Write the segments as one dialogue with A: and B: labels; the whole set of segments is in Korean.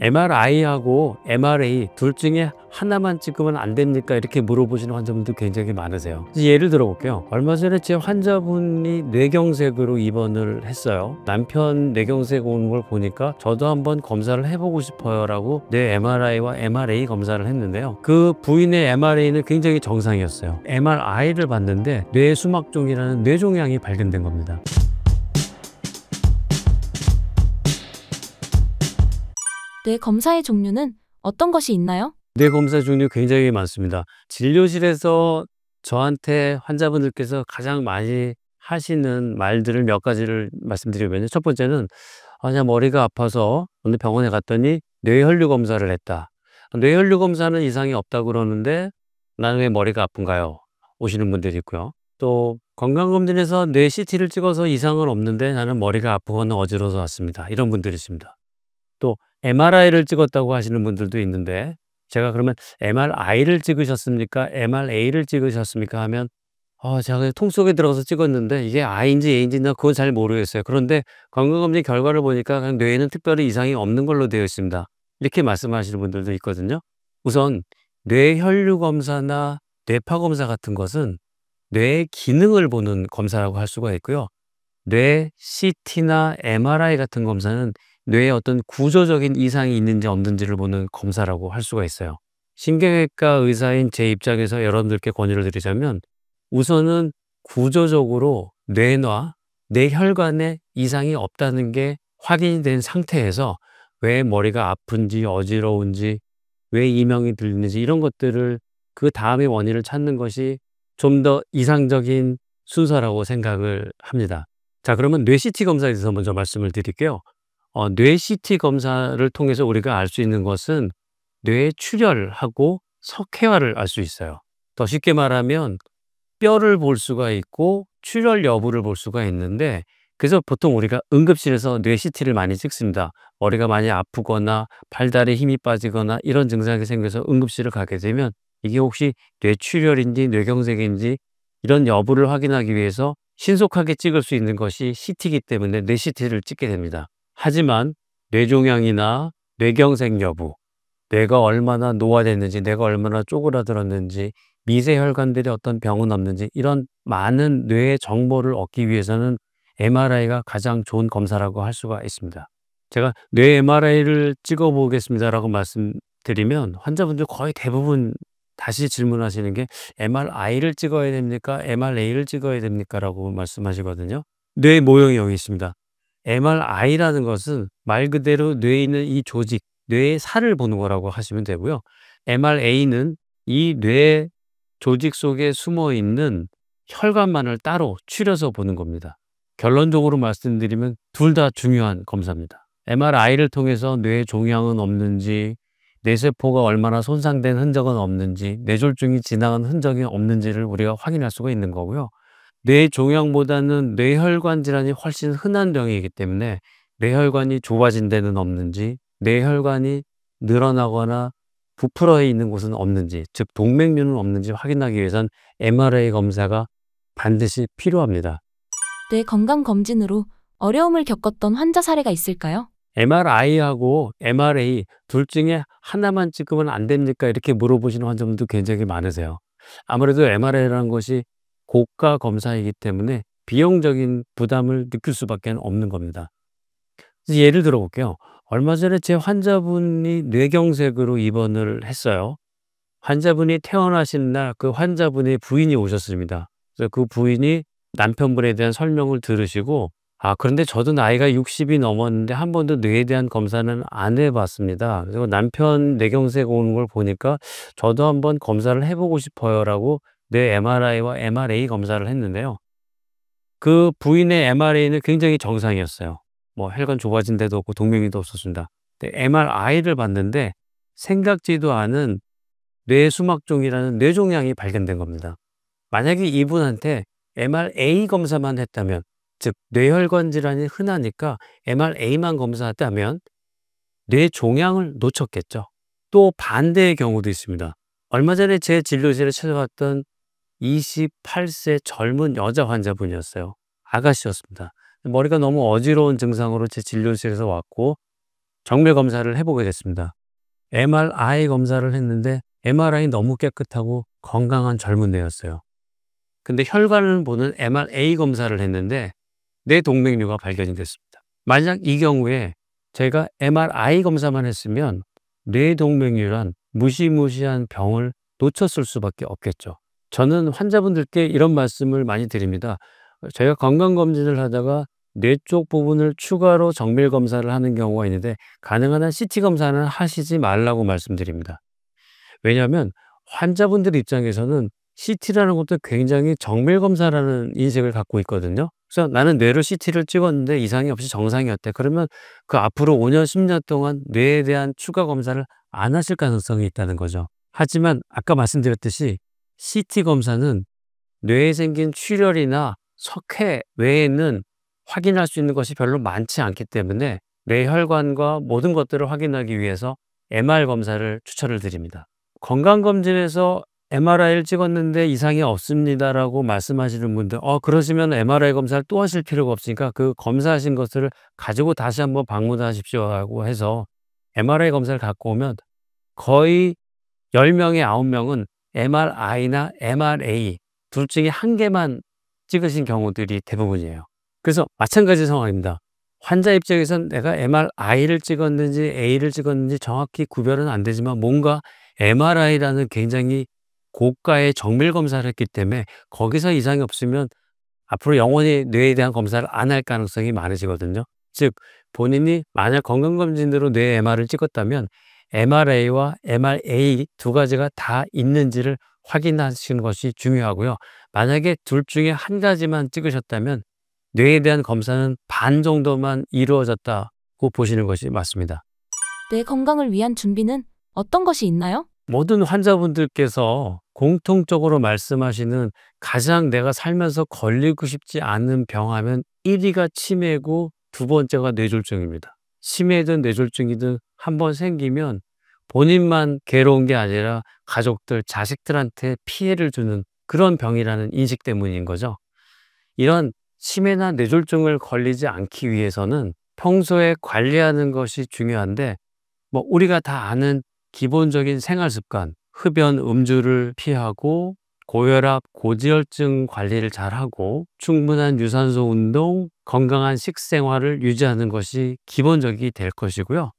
A: MRI하고 MRA 둘 중에 하나만 찍으면 안 됩니까? 이렇게 물어보시는 환자분들 굉장히 많으세요. 예를 들어 볼게요. 얼마 전에 제 환자분이 뇌경색으로 입원을 했어요. 남편 뇌경색 오는 걸 보니까 저도 한번 검사를 해보고 싶어요 라고 뇌 MRI와 MRA 검사를 했는데요. 그 부인의 MRA는 굉장히 정상이었어요. MRI를 봤는데 뇌수막종이라는 뇌종양이 발견된 겁니다.
B: 뇌 검사의 종류는 어떤 것이 있나요?
A: 뇌 검사 종류 굉장히 많습니다. 진료실에서 저한테 환자분들께서 가장 많이 하시는 말들을 몇 가지를 말씀드리면, 첫 번째는 그냥 머리가 아파서 어느 병원에 갔더니 뇌혈류 검사를 했다. 뇌혈류 검사는 이상이 없다고 그러는데 나는 왜 머리가 아픈가요? 오시는 분들이 있고요. 또 건강검진에서 뇌 CT를 찍어서 이상은 없는데 나는 머리가 아프거나 어지러워서 왔습니다. 이런 분들이 있습니다. 또 MRI를 찍었다고 하시는 분들도 있는데, 제가 그러면 MRI를 찍으셨습니까? MRA를 찍으셨습니까? 하면 제가 그냥 통 속에 들어가서 찍었는데 이게 I인지 A인지 나 그건 잘 모르겠어요. 그런데 건강검진 결과를 보니까 그냥 뇌에는 특별히 이상이 없는 걸로 되어 있습니다. 이렇게 말씀하시는 분들도 있거든요. 우선 뇌혈류 검사나 뇌파 검사 같은 것은 뇌의 기능을 보는 검사라고 할 수가 있고요. 뇌 CT나 MRI 같은 검사는 뇌에 어떤 구조적인 이상이 있는지 없는지를 보는 검사라고 할 수가 있어요. 신경외과 의사인 제 입장에서 여러분들께 권유를 드리자면, 우선은 구조적으로 뇌나 뇌혈관에 이상이 없다는 게 확인이 된 상태에서 왜 머리가 아픈지 어지러운지 왜 이명이 들리는지 이런 것들을 그 다음에 원인을 찾는 것이 좀 더 이상적인 순서라고 생각을 합니다. 자, 그러면 뇌 CT 검사에 대해서 먼저 말씀을 드릴게요. 뇌 CT 검사를 통해서 우리가 알 수 있는 것은 뇌의 출혈하고 석회화를 알 수 있어요. 더 쉽게 말하면 뼈를 볼 수가 있고 출혈 여부를 볼 수가 있는데, 그래서 보통 우리가 응급실에서 뇌 CT를 많이 찍습니다. 머리가 많이 아프거나 팔다리에 힘이 빠지거나 이런 증상이 생겨서 응급실을 가게 되면 이게 혹시 뇌출혈인지 뇌경색인지 이런 여부를 확인하기 위해서 신속하게 찍을 수 있는 것이 CT이기 때문에 뇌 CT를 찍게 됩니다. 하지만 뇌종양이나 뇌경색 여부, 뇌가 얼마나 노화됐는지, 뇌가 얼마나 쪼그라들었는지, 미세혈관들이 어떤 병은 없는지 이런 많은 뇌의 정보를 얻기 위해서는 MRI가 가장 좋은 검사라고 할 수가 있습니다. 제가 뇌 MRI를 찍어 보겠습니다라고 말씀드리면 환자분들 거의 대부분 다시 질문하시는 게 MRI를 찍어야 됩니까? MRA를 찍어야 됩니까? 라고 말씀하시거든요. 뇌 모형이 여기 있습니다. MRI라는 것은 말 그대로 뇌에 있는 이 조직, 뇌의 살을 보는 거라고 하시면 되고요. MRA는 이 뇌 조직 속에 숨어 있는 혈관만을 따로 추려서 보는 겁니다. 결론적으로 말씀드리면 둘 다 중요한 검사입니다. MRI를 통해서 뇌 종양은 없는지, 뇌세포가 얼마나 손상된 흔적은 없는지, 뇌졸중이 지나간 흔적이 없는지를 우리가 확인할 수가 있는 거고요. 뇌 종양보다는 뇌혈관 질환이 훨씬 흔한 병이기 때문에 뇌혈관이 좁아진 데는 없는지, 뇌혈관이 늘어나거나 부풀어 있는 곳은 없는지, 즉 동맥류는 없는지 확인하기 위해선 MRI 검사가 반드시 필요합니다.
B: 뇌 건강검진으로 어려움을 겪었던 환자 사례가 있을까요?
A: MRI하고 MRA 둘 중에 하나만 찍으면 안 됩니까? 이렇게 물어보시는 환자분도 굉장히 많으세요. 아무래도 MRI라는 것이 고가 검사이기 때문에 비용적인 부담을 느낄 수밖에 없는 겁니다. 예를 들어 볼게요. 얼마 전에 제 환자분이 뇌경색으로 입원을 했어요. 환자분이 퇴원하신 날 그 환자분의 부인이 오셨습니다. 그래서 그 부인이 남편분에 대한 설명을 들으시고, 그런데 저도 나이가 60이 넘었는데 한 번도 뇌에 대한 검사는 안 해봤습니다. 그리고 남편 뇌경색 오는 걸 보니까 저도 한번 검사를 해보고 싶어요 라고 뇌 MRI와 MRA 검사를 했는데요. 그 부인의 MRA는 굉장히 정상이었어요. 뭐 혈관 좁아진 데도 없고 동맥류도 없었습니다. 근데 MRI를 봤는데 생각지도 않은 뇌수막종이라는 뇌종양이 발견된 겁니다. 만약에 이분한테 MRA 검사만 했다면, 즉 뇌혈관 질환이 흔하니까 MRA만 검사했다면 뇌종양을 놓쳤겠죠. 또 반대의 경우도 있습니다. 얼마 전에 제 진료실에 찾아왔던 28세 젊은 여자 환자분이었어요. 아가씨였습니다. 머리가 너무 어지러운 증상으로 제 진료실에서 왔고, 정밀 검사를 해보게 됐습니다. MRI 검사를 했는데 MRI 너무 깨끗하고 건강한 젊은 뇌였어요. 근데 혈관을 보는 MRA 검사를 했는데 뇌동맥류가 발견이 됐습니다. 만약 이 경우에 제가 MRI 검사만 했으면 뇌동맥류란 무시무시한 병을 놓쳤을 수밖에 없겠죠. 저는 환자분들께 이런 말씀을 많이 드립니다. 저희가 건강검진을 하다가 뇌 쪽 부분을 추가로 정밀 검사를 하는 경우가 있는데 가능한 한 CT 검사는 하시지 말라고 말씀드립니다. 왜냐하면 환자분들 입장에서는 CT라는 것도 굉장히 정밀 검사라는 인식을 갖고 있거든요. 그래서 나는 뇌로 CT를 찍었는데 이상이 없이 정상이었대. 그러면 그 앞으로 5년, 10년 동안 뇌에 대한 추가 검사를 안 하실 가능성이 있다는 거죠. 하지만 아까 말씀드렸듯이 CT 검사는 뇌에 생긴 출혈이나 석회 외에는 확인할 수 있는 것이 별로 많지 않기 때문에 뇌혈관과 모든 것들을 확인하기 위해서 MR 검사를 추천을 드립니다. 건강검진에서 MRI를 찍었는데 이상이 없습니다라고 말씀하시는 분들, 그러시면 MRI 검사를 또 하실 필요가 없으니까 그 검사하신 것을 가지고 다시 한번 방문하십시오라고 해서 MRI 검사를 갖고 오면 거의 10명에 9명은 MRI나 MRA 둘 중에 한 개만 찍으신 경우들이 대부분이에요. 그래서 마찬가지 상황입니다. 환자 입장에선 내가 MRI를 찍었는지 A를 찍었는지 정확히 구별은 안 되지만 뭔가 MRI라는 굉장히 고가의 정밀 검사를 했기 때문에 거기서 이상이 없으면 앞으로 영원히 뇌에 대한 검사를 안 할 가능성이 많으시거든요. 즉 본인이 만약 건강검진으로 뇌 MR을 찍었다면 MRA와 MRA 두 가지가 다 있는지를 확인하시는 것이 중요하고요. 만약에 둘 중에 한 가지만 찍으셨다면 뇌에 대한 검사는 반 정도만 이루어졌다고 보시는 것이 맞습니다.
B: 뇌 건강을 위한 준비는 어떤 것이 있나요?
A: 모든 환자분들께서 공통적으로 말씀하시는 가장 내가 살면서 걸리고 싶지 않은 병하면 1위가 치매고 두 번째가 뇌졸중입니다. 치매든 뇌졸중이든 한번 생기면 본인만 괴로운 게 아니라 가족들, 자식들한테 피해를 주는 그런 병이라는 인식 때문인 거죠. 이런 치매나 뇌졸중을 걸리지 않기 위해서는 평소에 관리하는 것이 중요한데 우리가 다 아는 기본적인 생활 습관, 흡연, 음주를 피하고 고혈압, 고지혈증 관리를 잘하고 충분한 유산소 운동, 건강한 식생활을 유지하는 것이 기본적이 될 것이고요.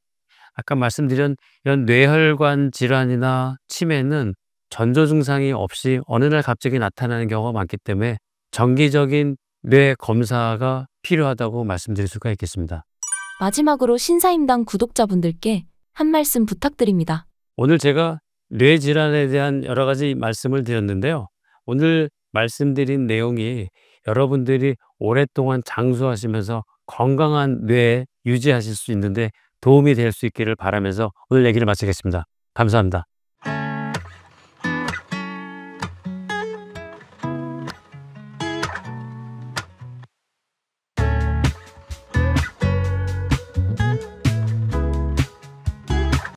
A: 아까 말씀드린 이런 뇌혈관 질환이나 치매는 전조 증상이 없이 어느 날 갑자기 나타나는 경우가 많기 때문에 정기적인 뇌 검사가 필요하다고 말씀드릴 수가 있겠습니다.
B: 마지막으로 신사임당 구독자분들께 한 말씀 부탁드립니다.
A: 오늘 제가 뇌 질환에 대한 여러 가지 말씀을 드렸는데요. 오늘 말씀드린 내용이 여러분들이 오랫동안 장수하시면서 건강한 뇌 유지하실 수 있는데 도움이 될 수 있기를 바라면서 오늘 얘기를 마치겠습니다. 감사합니다.